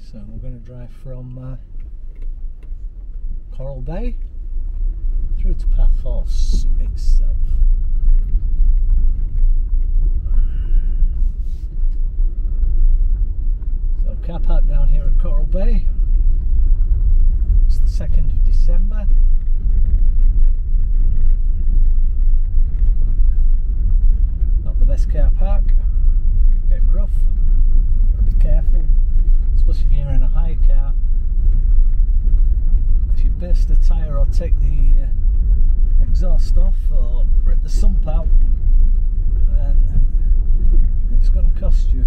So we're going to drive from Coral Bay through to Paphos itself. So car park down here at Coral Bay. It's the 2nd of December. Not the best car park, a bit rough, gotta be careful, especially if you're in a hire car. If you burst a tyre or take the exhaust off or rip the sump out, then it's going to cost you.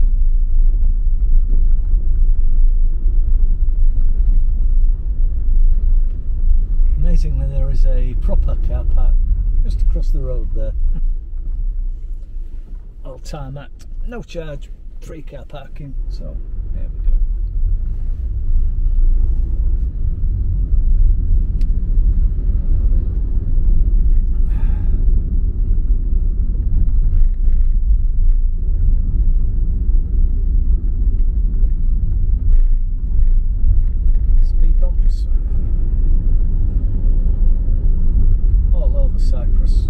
Amazingly, there is a proper car park just across the road there. All tarmacked, no charge, free car parking, so there we go. Speed bumps all over Cyprus.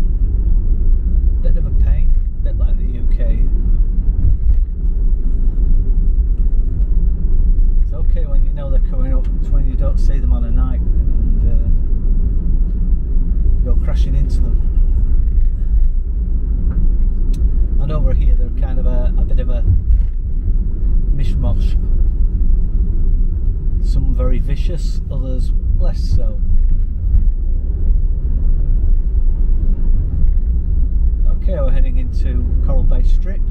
Bit of a pain, bit like the UK. It's okay when you know they're coming up, it's when you don't see them on a night and you go crashing into them. And over here they're kind of a bit of a mishmash. Some very vicious, others less so. Okay, we're heading into Coral Bay Strip.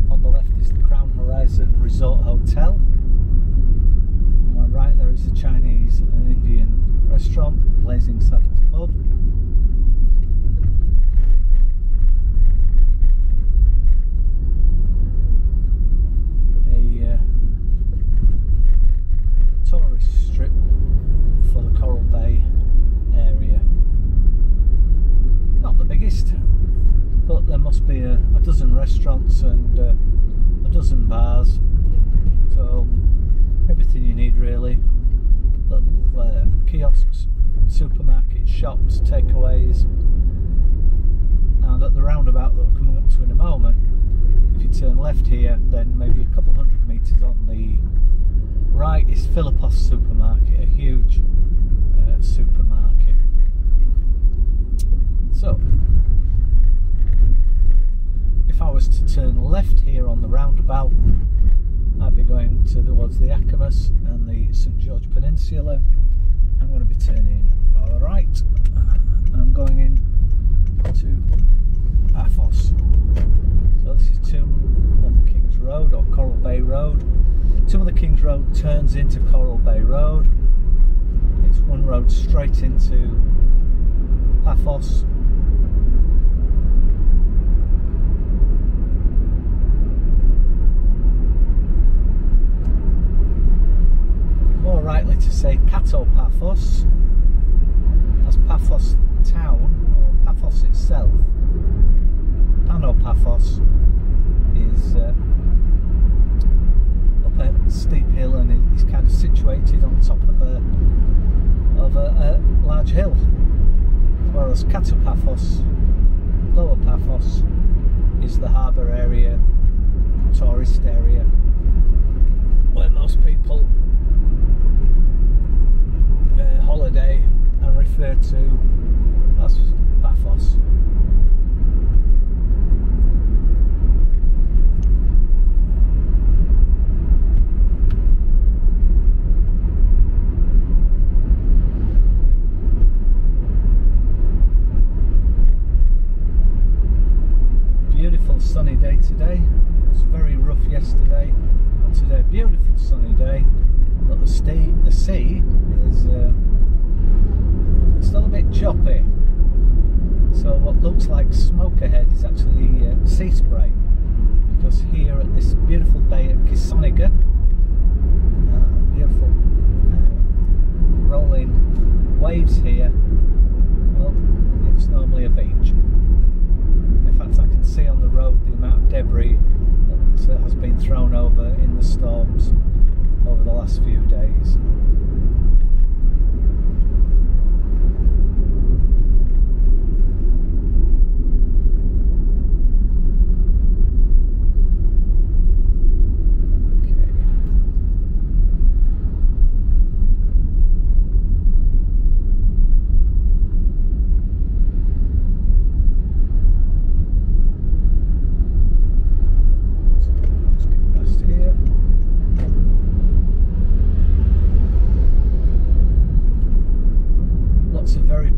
On the left is the Crown Horizon Resort Hotel. On my right there is the Chinese and Indian restaurant, Blazing Saddles Pub. A tourist strip for the Coral Bay area. Not the biggest, but there must be a dozen restaurants and a dozen bars, so everything you need really. Little kiosks, supermarkets, shops, takeaways, and at the roundabout that we're coming up to in a moment, if you turn left here, then maybe a couple hundred metres on the right is Paphos Supermarket, a huge supermarket. So, if I was to turn left here on the roundabout, I'd be going towards the Akamas and the St George Peninsula. I'm going to be turning right. I'm going in to Paphos. So this is Tomb of the King's Road, or Coral Bay Road. Tomb of the King's Road turns into Coral Bay Road. It's one road straight into Paphos. More rightly to say Paphos, as Paphos town, or Paphos itself. Paphos is up a steep hill, and it's kind of situated on top of a large hill, whereas Paphos, Lower Paphos, is the harbour area, tourist area, where most people holiday and refer to as Paphos. Beautiful sunny day today. It was very rough yesterday, but today beautiful sunny day. But the sea is still a bit choppy. So what looks like smoke ahead is actually sea spray, because here at this beautiful bay at Chrysochous, beautiful rolling waves here. Well, it's normally a beach. In fact, I can see on the road the amount of debris that has been thrown over in the storms over the last few days.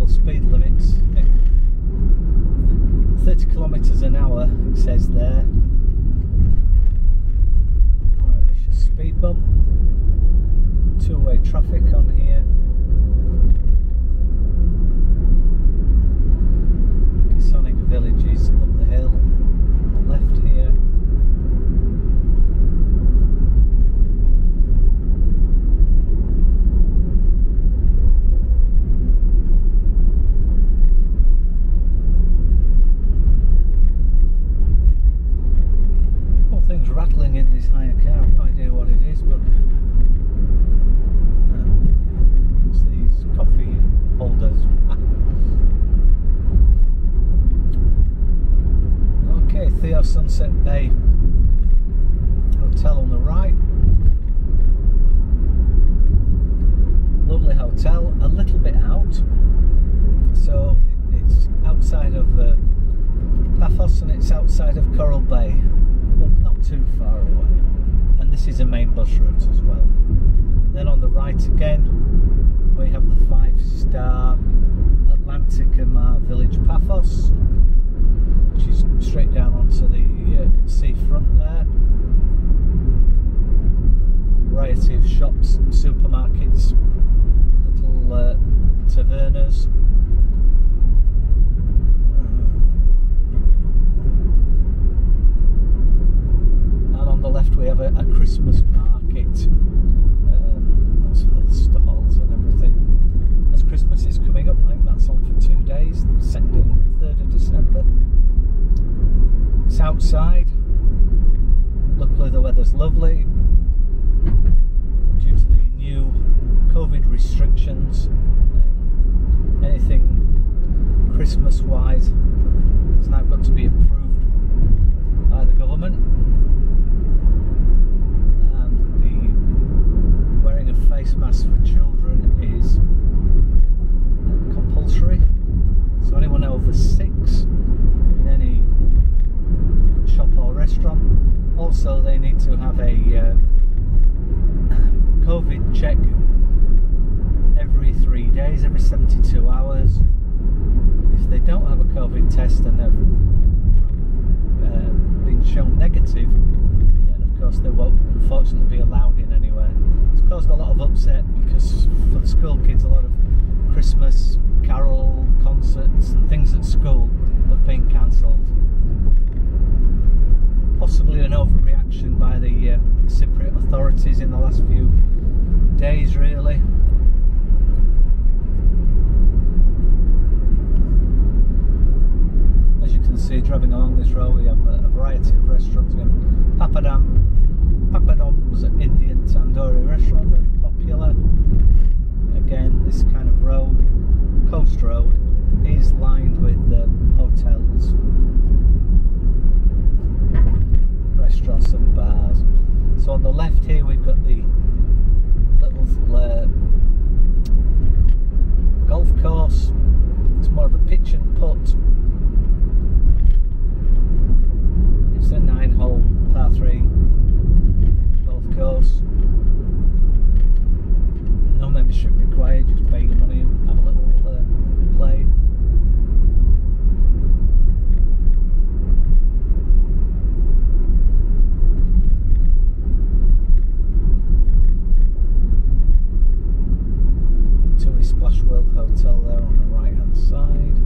Speed limits, 30 kilometres an hour it says there. Quite a vicious speed bump, two-way traffic on here. Chrysochous village is up the hill on the left here. Things rattling in this hire car. I have no idea what it is, but it's these coffee holders. Okay, Theo Sunset Bay Hotel on the right. Lovely hotel, a little bit out. So it's outside of Paphos and it's outside of Coral Bay. Well, not too far away, and this is a main bus route as well. Then on the right again we have the 5-star Atlanticama village Paphos, which is straight down onto the seafront there. Variety of shops and supermarkets, little tavernas. On the left we have a Christmas market, lots of stalls and everything. As Christmas is coming up, I think that's on for 2 days, the 2nd and 3rd of December. It's outside, luckily the weather's lovely. Due to the new COVID restrictions, anything Christmas wise has now got to be approved by the government. Face mask for children is compulsory, so anyone over 6 in any shop or restaurant. Also they need to have a COVID check every 3 days, every 72 hours. If they don't have a COVID test and have been shown negative, then of course they won't unfortunately be allowed in anywhere. It's caused a lot of upset because for the school kids a lot of Christmas carol concerts and things at school have been cancelled. Possibly an overreaction by the Cypriot authorities in the last few days really. As you can see, driving along this road we have a variety of restaurants. We have Papadom's Indian Tandoori restaurant, very popular. Again, this kind of road, coast road, is lined with hotels, restaurants and bars. So on the left here we've got the little golf course. It's more of a pitch and putt. It's a 9-hole par 3 golf course. No membership required, just pay your money and have a little play. Splash World Hotel there on the right hand side.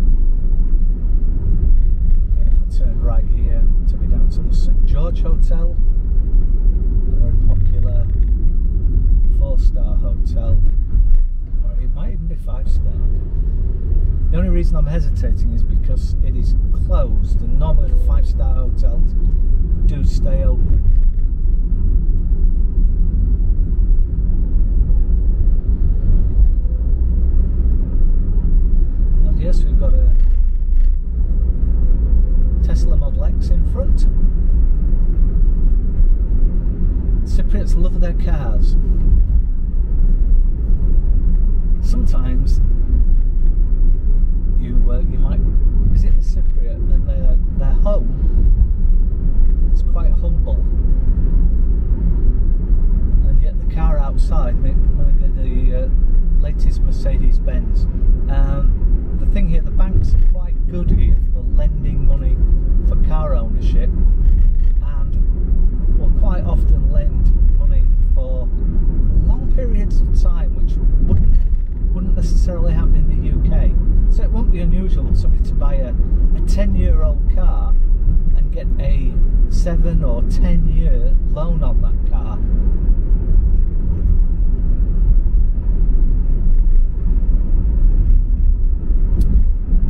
only reason I'm hesitating is because it is closed, and normally the 5-star hotels do stay open. And yes, we've got a Tesla Model X in front. Cypriots love their cars. Sometimes you might visit a Cypriot and their home is quite humble, and yet the car outside might be the latest Mercedes-Benz. The thing here, the banks are quite good here for lending money for car ownership, and will quite often lend money for long periods of time, which wouldn't necessarily happen in the UK. So it won't be unusual for somebody to buy a 10-year-old car and get a 7 or 10-year loan on that car.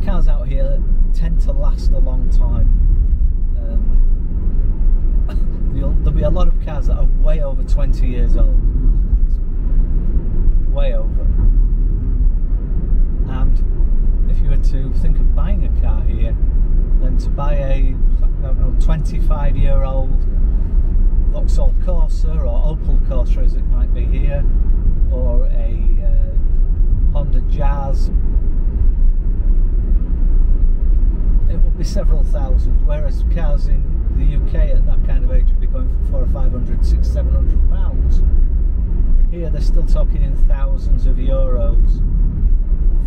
Cars out here tend to last a long time. There'll be a lot of cars that are way over 20 years old. Way over. And if you were to think of buying a car here, then to buy a 25-year-old Vauxhall Corsa or Opel Corsa as it might be here, or a Honda Jazz, it will be several thousand, whereas cars in the UK at that kind of age would be going for £400, £500, £600, £700. Here they're still talking in thousands of euros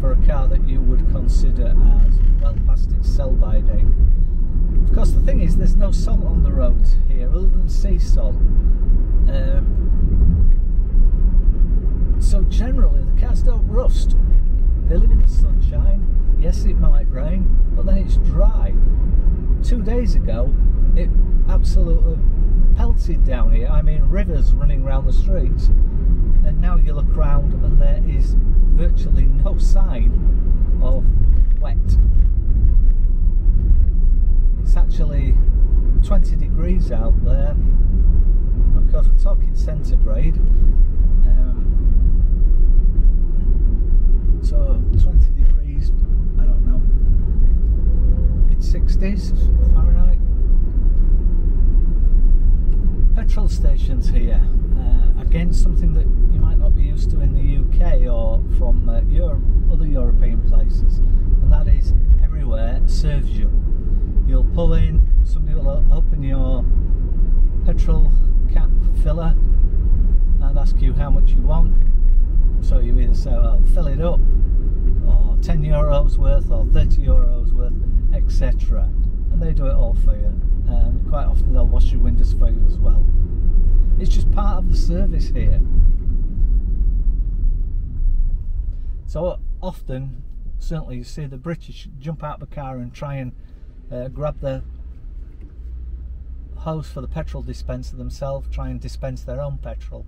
for a car that you would consider as well past its sell-by date. Of course, the thing is, there's no salt on the roads here other than sea salt. So generally the cars don't rust. They live in the sunshine. Yes, it might rain, but then it's dry. 2 days ago it absolutely pelted down here. I mean, rivers running around the streets, and now you look round and there is virtually no sign of wet. It's actually 20 degrees out there. Of course, we're talking centigrade. So 20 degrees, I don't know, mid-60s Fahrenheit. Petrol stations here, again something that you might not be used to in the UK or from other European places, and that is everywhere serves you. You'll pull in, somebody will open your petrol cap filler and ask you how much you want. So you either say, well, fill it up, or 10 euros worth, or 30 euros worth, etc. And they do it all for you. And quite often they'll wash your windows for you as well. It's just part of the service here. So often, certainly you see the British jump out of the car and try and grab the hose for the petrol dispenser themselves, try and dispense their own petrol,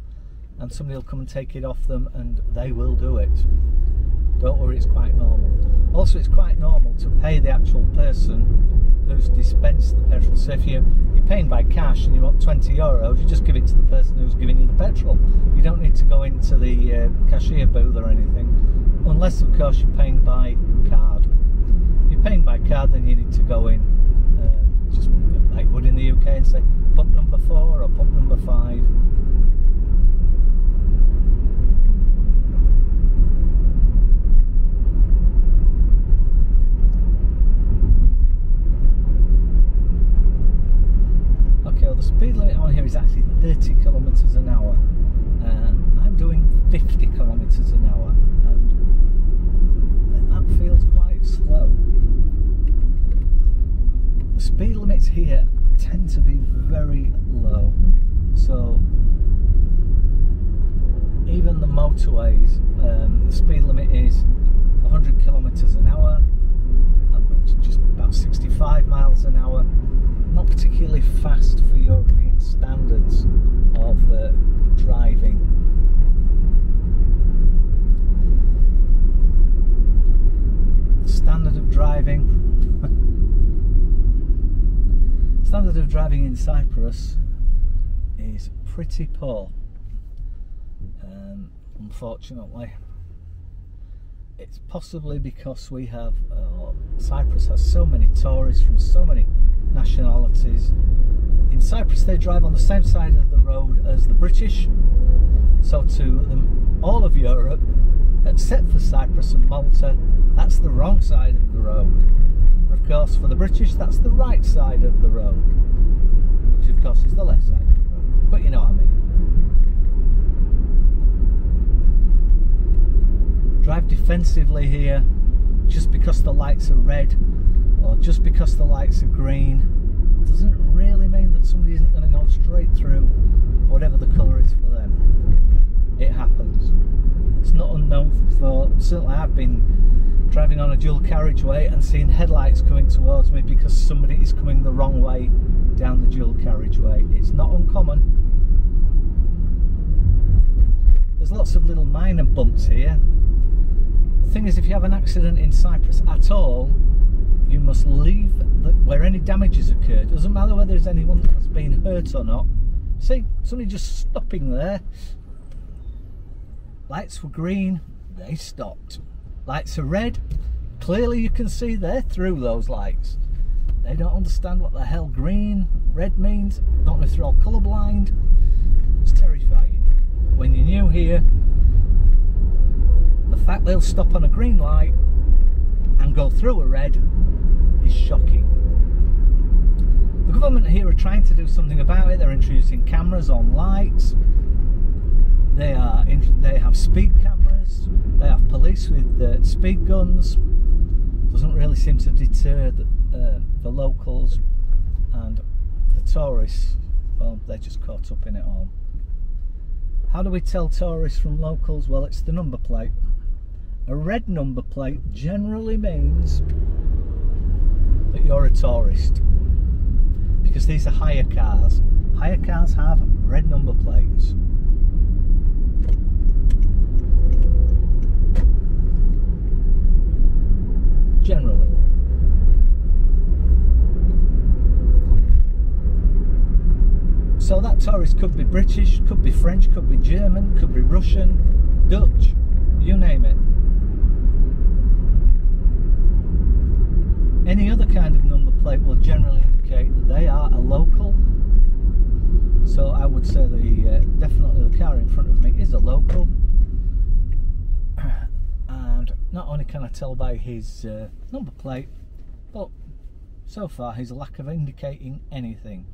and somebody will come and take it off them, and they will do it. Don't worry, it's quite normal. Also, it's quite normal to pay the actual person who's dispensed the petrol. So if you're paying by cash and you want 20 euros, you just give it to the person who's giving you the petrol. You don't need to go into the cashier booth or anything, unless of course you're paying by card. If you're paying by card, then you need to go in, just like would in the UK, and say pump number 4 or pump number 5. The speed limit on here is actually 30 kilometres an hour. I'm doing 50 kilometres an hour, and that feels quite slow. The speed limits here tend to be very low, so even the motorways, the speed limit is 100 kilometres an hour, just about 65 miles an hour. Not particularly fast for European standards of driving. The driving. Standard of driving in Cyprus is pretty poor, unfortunately. It's possibly because we have Cyprus has so many tourists from so many nationalities. In Cyprus they drive on the same side of the road as the British, so to all of Europe except for Cyprus and Malta, that's the wrong side of the road. Of course, for the British, that's the right side of the road, which of course is the left side of the road, but you know what I mean. Drive defensively here. Just because the lights are red or just because the lights are green doesn't really mean that somebody isn't going to go straight through whatever the colour is for them. It happens. It's not unknown for, certainly I've been driving on a dual carriageway and seeing headlights coming towards me because somebody is coming the wrong way down the dual carriageway. It's not uncommon. There's lots of little minor bumps here. The thing is, if you have an accident in Cyprus at all, you must leave where any damage has occurred. Doesn't matter whether there's anyone that's been hurt or not. See, somebody just stopping there. Lights were green, they stopped. Lights are red, clearly you can see they're through those lights. They don't understand what the hell green, red means. Don't know if they're all colourblind. It's terrifying. When you're new here, the fact they'll stop on a green light and go through a red is shocking. The government here are trying to do something about it. They're introducing cameras on lights. They have speed cameras. They have police with speed guns. Doesn't really seem to deter the locals, and the tourists, well, they're just caught up in it all. How do we tell tourists from locals? Well, it's the number plate. A red number plate generally means that you're a tourist, because these are hire cars. Hire cars have red number plates. Generally. So that tourist could be British, could be French, could be German, could be Russian, Dutch, you name it. Any other kind of number plate will generally indicate that they are a local. So I would say definitely the car in front of me is a local. And not only can I tell by his number plate, but so far his lack of indicating anything.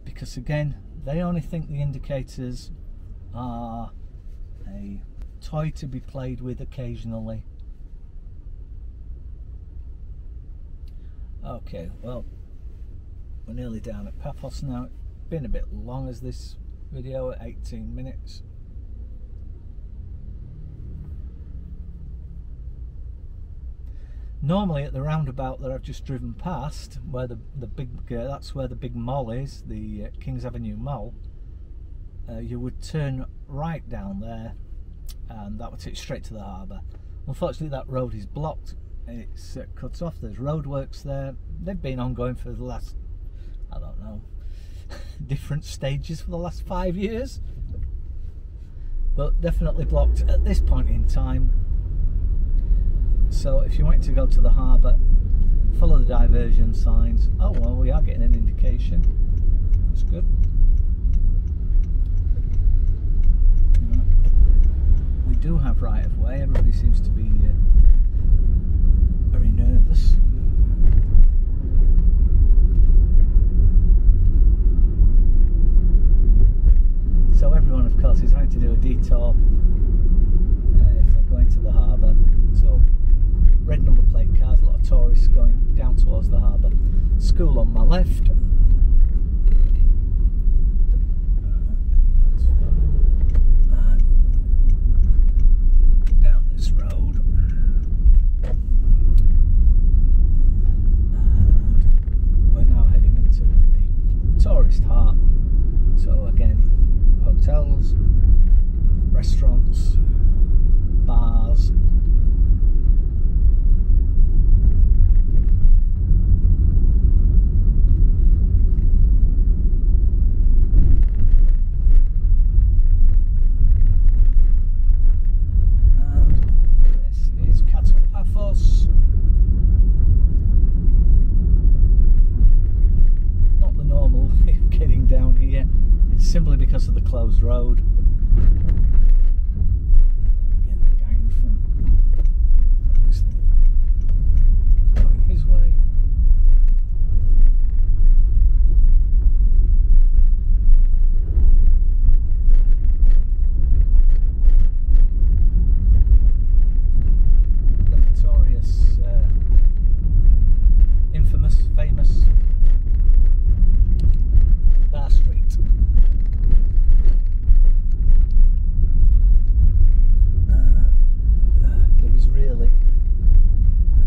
Because again, they only think the indicators are a toy to be played with occasionally. Okay, well, we're nearly down at Paphos now. It's been a bit long as this video at 18 minutes. Normally at the roundabout that I've just driven past, where the big that's where the big mall is, the King's Avenue Mall, you would turn right down there and that would take you straight to the harbour. Unfortunately that road is blocked, it's cut off, there's roadworks there. They've been ongoing for the last, I don't know, different stages for the last 5 years, but definitely blocked at this point in time. So if you want to go to the harbour, follow the diversion signs. Oh well, we are getting an indication. That's good. We do have right of way. Everybody seems to be very nervous. So everyone, of course, is having to do a detour if they're going to the harbour. So red number plate cars, a lot of tourists going down towards the harbour. School on my left. And down this road. And we're now heading into the tourist heart. So again, hotels, restaurants, bars. closed road. Again, the guy in front, obviously going his way. The notorious, infamous, famous Bar Street.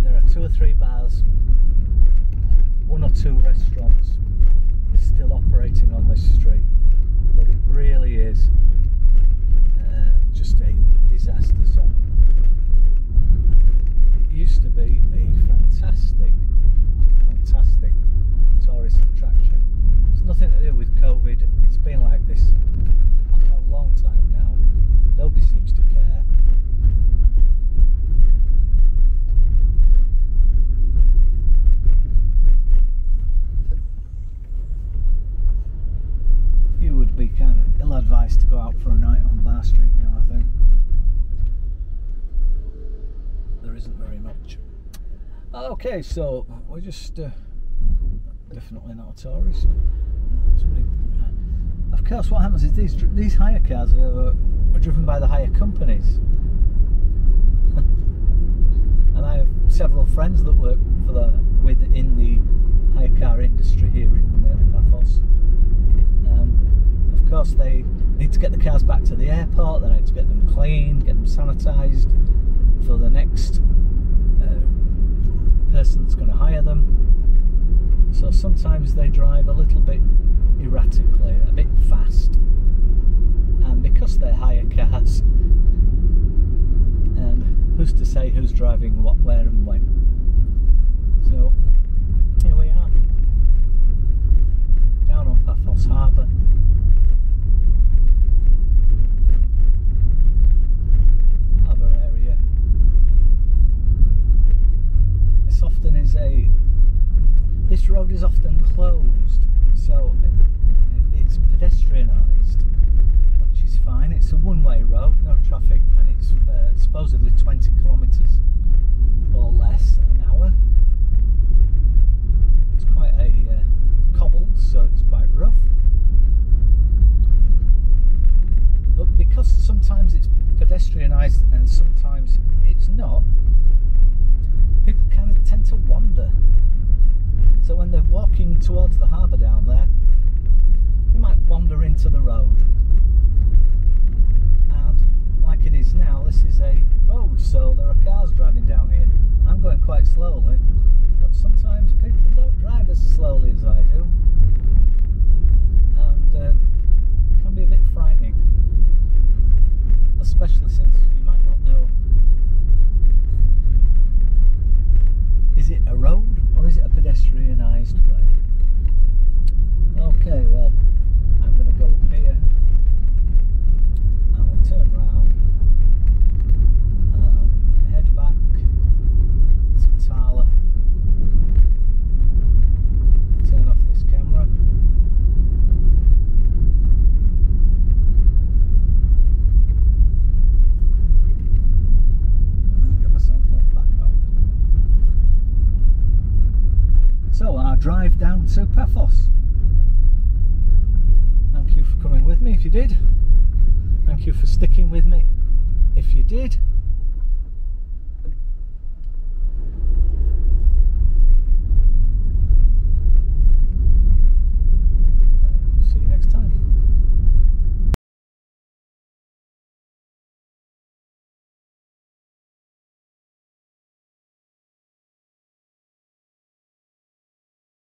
There are 2 or 3 bars, 1 or 2 restaurants still operating on this street, but it really is just a disaster zone. It used to be a fantastic tourist attraction. It's nothing to do with COVID. It's been like this a long time now. Nobody seems to care. You would be kind of ill-advised to go out for a night on Bar Street now, I think. There isn't very much. Okay, so we're just definitely not a tourist. Of course, what happens is these hire cars are driven by the hire companies. And I have several friends that work in the hire car industry here in Paphos. And of course, they need to get the cars back to the airport. They need to get them clean, get them sanitised for the next person that's going to hire them. So sometimes they drive a little bit erratically, a bit fast, and because they're hire cars, and who's to say who's driving what, where and when. So here we are, down on Paphos Harbour. Harbour area. This road is often closed, so it's pedestrianised, which is fine. It's a one-way road, no traffic, and it's supposedly 20 kilometres or less an hour. It's quite a cobbled, so it's quite rough. But because sometimes it's pedestrianised and sometimes it's not, people kind of tend to wander. So when they're walking towards the harbour down there, they might wander into the road. And like it is now, this is a road, so there are cars driving down here. I'm going quite slowly, but sometimes people don't drive as slowly as I do. And it can be a bit frightening, especially since you might not know, is it a road or is it a pedestrianised way? Okay, well, I'm going to go up here. I'm going to turn round and head back to Tala. Turn off this camera. And get myself off back home. So our drive down to Paphos. Thank you for coming with me if you did. Thank you for sticking with me if you did.